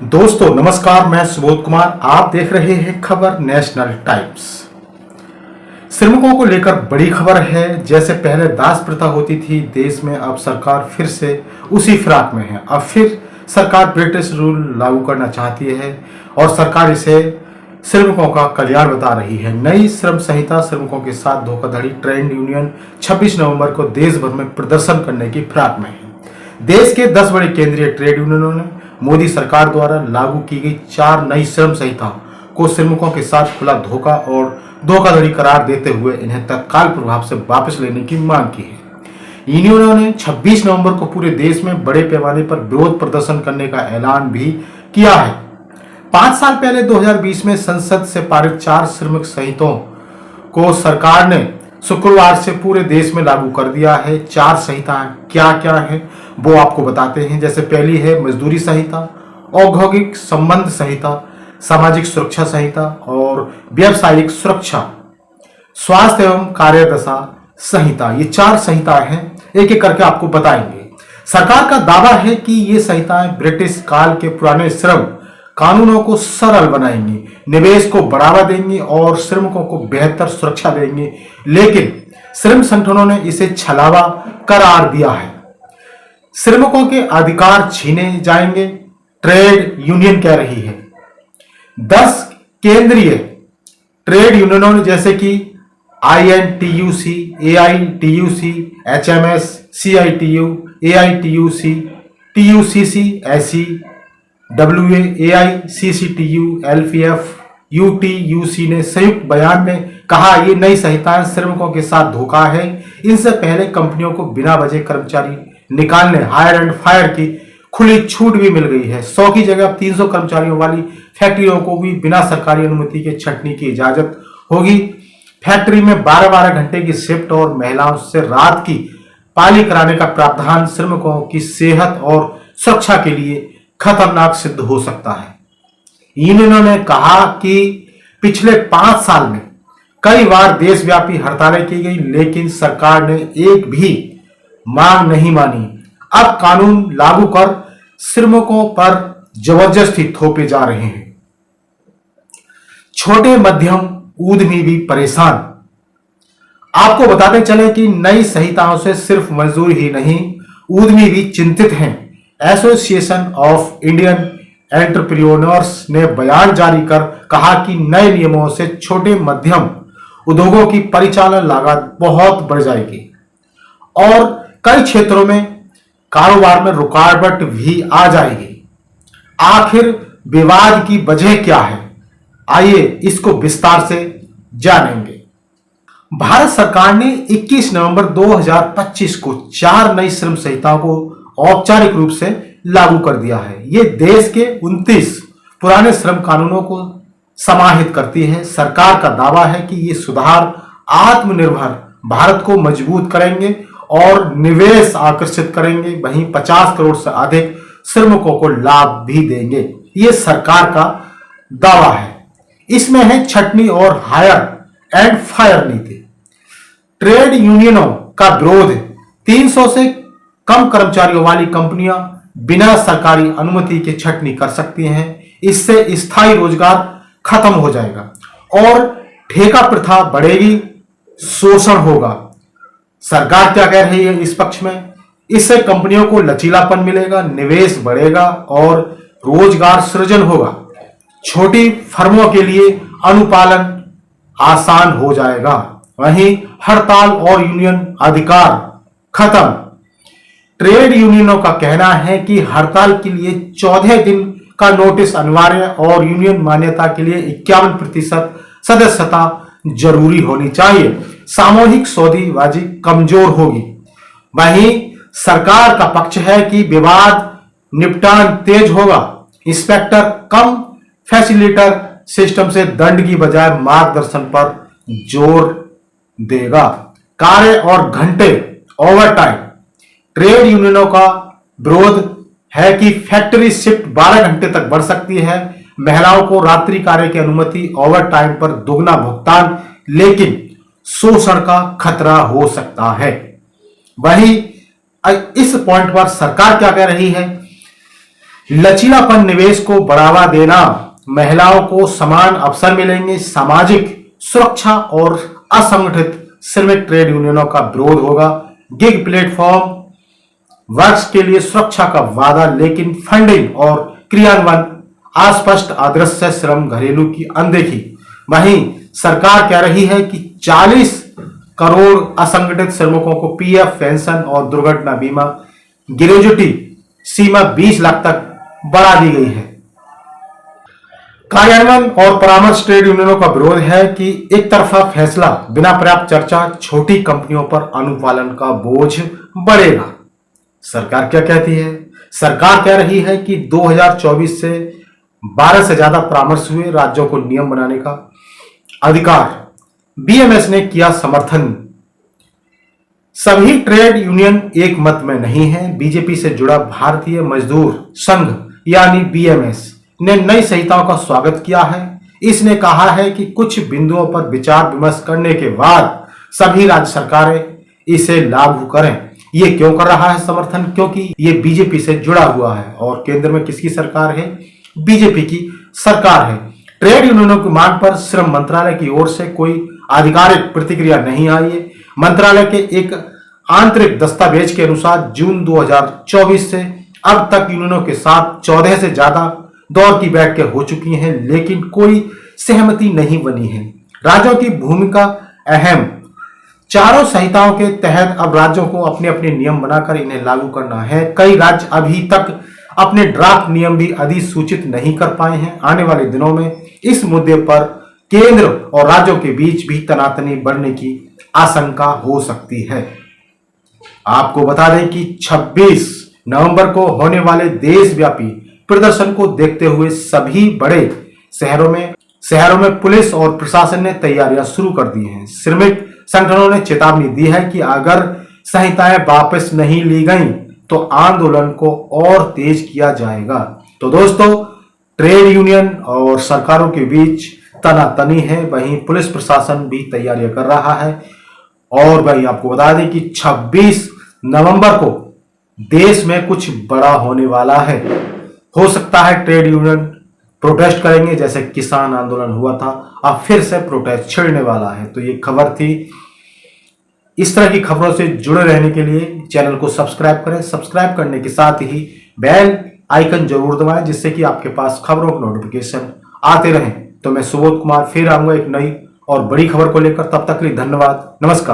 दोस्तों नमस्कार, मैं सुबोध कुमार। आप देख रहे हैं खबर नेशनल टाइम्स। श्रमिकों को लेकर बड़ी खबर है। जैसे पहले दास प्रथा होती थी देश में, अब सरकार फिर से उसी फिराक में है। अब फिर सरकार ब्रिटिश रूल लागू करना चाहती है और सरकार इसे श्रमिकों का कल्याण बता रही है। नई श्रम संहिता श्रमिकों के साथ धोखाधड़ी। ट्रेड यूनियन 26 नवंबर को देश भर में प्रदर्शन करने की फिराक में है। देश के 10 बड़े केंद्रीय ट्रेड यूनियनों ने मोदी सरकार द्वारा लागू की गई 4 नई श्रम संहिताओं को श्रमिकों के साथ खुला धोखा और धोखाधड़ी करार देते हुए इन्हें तत्काल प्रभाव से वापस लेने की मांग की है। यूनियनों ने 26 नवंबर को पूरे देश में बड़े पैमाने पर विरोध प्रदर्शन करने का ऐलान भी किया है। 5 साल पहले 2020 में संसद से पारित 4 श्रमिक संहिताओं को सरकार ने शुक्रवार से पूरे देश में लागू कर दिया है। 4 संहिताएं क्या क्या है वो आपको बताते हैं। जैसे पहली है मजदूरी संहिता, औद्योगिक संबंध संहिता, सामाजिक सुरक्षा संहिता और व्यावसायिक सुरक्षा, स्वास्थ्य एवं कार्यदशा संहिता। ये 4 संहिताएं हैं, एक एक करके आपको बताएंगे। सरकार का दावा है कि ये संहिताएं ब्रिटिश काल के पुराने श्रम कानूनों को सरल बनाएंगी, निवेश को बढ़ावा देंगी और श्रमिकों को बेहतर सुरक्षा देंगी। लेकिन श्रम संगठनों ने इसे छलावा करार दिया है। श्रमिकों के अधिकार छीने जाएंगे, ट्रेड यूनियन कह रही है। 10 केंद्रीय ट्रेड यूनियनों ने जैसे कि INTUC, AITUC, HMS, CITU, AITUC, TUCC, SE, WA, AICCTU, LPF, UTUC ने संयुक्त बयान में कहा ये नई संहिताएं श्रमिकों के साथ धोखा है। इनसे पहले कंपनियों को बिना वजह कर्मचारी निकालने, हायर एंड फायर की खुली छूट भी मिल गई है। 100 की जगह 300 कर्मचारियों वाली फैक्ट्रियों को भी बिना सरकारी अनुमति के छंटनी की इजाजत होगी। फैक्ट्री में 12-12 घंटे की शिफ्ट और महिलाओं से रात की पाली कराने का प्रावधान श्रमिकों की सेहत और सुरक्षा के लिए खतरनाक सिद्ध हो सकता है। यूनियनों ने कहा कि पिछले 5 साल में कई बार देशव्यापी हड़तालें की गई, लेकिन सरकार ने एक भी मांग नहीं मानी। अब कानून लागू कर श्रमिकों पर जबरदस्ती थोपे जा रहे हैं। छोटे मध्यम उद्यमी भी परेशान। आपको बताते चले कि नई संहिताओं से सिर्फ मजदूर ही नहीं, उद्यमी भी चिंतित हैं। एसोसिएशन ऑफ इंडियन एंटरप्रेन्योर्स ने बयान जारी कर कहा कि नए नियमों से छोटे मध्यम उद्योगों की परिचालन लागत बहुत बढ़ जाएगी और कई क्षेत्रों में कारोबार में रुकावट भी आ जाएगी। आखिर विवाद की वजह क्या है, आइए इसको विस्तार से जानेंगे। भारत सरकार ने 21 नवंबर 2025 को 4 नई श्रम संहिताओं को औपचारिक रूप से लागू कर दिया है। ये देश के 29 पुराने श्रम कानूनों को समाहित करती है। सरकार का दावा है कि ये सुधार आत्मनिर्भर भारत को मजबूत करेंगे और निवेश आकर्षित करेंगे। वहीं 50 करोड़ से अधिक श्रमिकों को लाभ भी देंगे, ये सरकार का दावा है। इसमें है छटनी और हायर एंड फायर नीति। ट्रेड यूनियनों का विरोध। 300 से कम कर्मचारियों वाली कंपनियां बिना सरकारी अनुमति के छटनी कर सकती हैं। इससे स्थायी रोजगार खत्म हो जाएगा और ठेका प्रथा बढ़ेगी, शोषण होगा। सरकार क्या कह रही है इस पक्ष में? इससे कंपनियों को लचीलापन मिलेगा, निवेश बढ़ेगा और रोजगार सृजन होगा। छोटी फर्मों के लिए अनुपालन आसान हो जाएगा। वहीं हड़ताल और यूनियन अधिकार खत्म। ट्रेड यूनियनों का कहना है कि हड़ताल के लिए 14 दिन का नोटिस अनिवार्य और यूनियन मान्यता के लिए 51% सदस्यता जरूरी होनी चाहिए। सामूहिक सौदेबाजी कमजोर होगी। वहीं सरकार का पक्ष है कि विवाद निपटान तेज होगा। इंस्पेक्टर कम फैसिलिटर सिस्टम से दंड की बजाय मार्गदर्शन पर जोर देगा। कार्य और घंटे ओवरटाइम। ट्रेड यूनियनों का विरोध है कि फैक्ट्री शिफ्ट 12 घंटे तक बढ़ सकती है। महिलाओं को रात्रि कार्य की अनुमति, ओवरटाइम पर दोगुना भुगतान, लेकिन शोषण का खतरा हो सकता है। वहीं इस पॉइंट पर सरकार क्या कह रही है? लचीलापन निवेश को बढ़ावा देना, महिलाओं को समान अवसर मिलेंगे, सामाजिक सुरक्षा और असंगठित श्रमिक ट्रेड यूनियनों का विरोध होगा, गिग प्लेटफॉर्म वर्क्स के लिए सुरक्षा का वादा लेकिन फंडिंग और क्रियान्वयन अस्पष्ट, अदृश्य श्रम, घरेलू की अनदेखी। वहीं सरकार कह रही है कि 40 करोड़ असंगठित श्रमिकों को पीएफ, पेंशन और दुर्घटना बीमा ग्रेजुटी सीमा 20 लाख तक बढ़ा दी गई है। कार्यान्वयन और परामर्श ट्रेड यूनियनों का विरोध है कि एक तरफा फैसला बिना पर्याप्त चर्चा, छोटी कंपनियों पर अनुपालन का बोझ बढ़ेगा। सरकार क्या कहती है? सरकार कह रही है कि 2024 से 12 से ज्यादा परामर्श हुए, राज्यों को नियम बनाने का अधिकार। बीएमएस ने किया समर्थन। सभी ट्रेड यूनियन एक मत में नहीं है। बीजेपी से जुड़ा भारतीय मजदूर संघ यानी बीएमएस ने नई संहिताओं का स्वागत किया है। इसने कहा है कि कुछ बिंदुओं पर विचार विमर्श करने के बाद सभी राज्य सरकारें इसे लागू करें। ये क्यों कर रहा है समर्थन? क्योंकि ये बीजेपी से जुड़ा हुआ है और केंद्र में किसकी सरकार है? बीजेपी की सरकार है। ट्रेड यूनियनों की मांग पर श्रम मंत्रालय की ओर से कोई आधिकारिक प्रतिक्रिया नहीं आई है। मंत्रालय के एक आंतरिक दस्तावेज के अनुसार जून 2024 से अब तक यूनियनों के साथ 14 से ज्यादा दौर की बैठकें हो चुकी हैं, लेकिन कोई सहमति नहीं बनी है। राज्यों की भूमिका अहम। चारों संहिताओं के तहत अब राज्यों को अपने अपने नियम बनाकर इन्हें लागू करना है। कई राज्य अभी तक अपने ड्राफ्ट नियम भी अधिसूचित नहीं कर पाए हैं। आने वाले दिनों में इस मुद्दे पर केंद्र और राज्यों के बीच भी तनातनी बढ़ने की आशंका हो सकती है। आपको बता दें कि 26 नवंबर को होने वाले देशव्यापी प्रदर्शन को देखते हुए सभी बड़े शहरों में पुलिस और प्रशासन ने तैयारियां शुरू कर दी हैं। श्रमिक संगठनों ने चेतावनी दी है कि अगर संहिताएं वापस नहीं ली गई तो आंदोलन को और तेज किया जाएगा। तो दोस्तों, ट्रेड यूनियन और सरकारों के बीच तनातनी है, वहीं पुलिस प्रशासन भी तैयारियां कर रहा है। और भाई आपको बता दें कि 26 नवंबर को देश में कुछ बड़ा होने वाला है। हो सकता है ट्रेड यूनियन प्रोटेस्ट करेंगे, जैसे किसान आंदोलन हुआ था, अब फिर से प्रोटेस्ट छिड़ने वाला है। तो ये खबर थी। इस तरह की खबरों से जुड़े रहने के लिए चैनल को सब्सक्राइब करें। सब्सक्राइब करने के साथ ही बेल आइकन जरूर दबाएं, जिससे कि आपके पास खबरों के नोटिफिकेशन आते रहें। तो मैं सुबोध कुमार फिर आऊंगा एक नई और बड़ी खबर को लेकर। तब तक के लिए धन्यवाद, नमस्कार।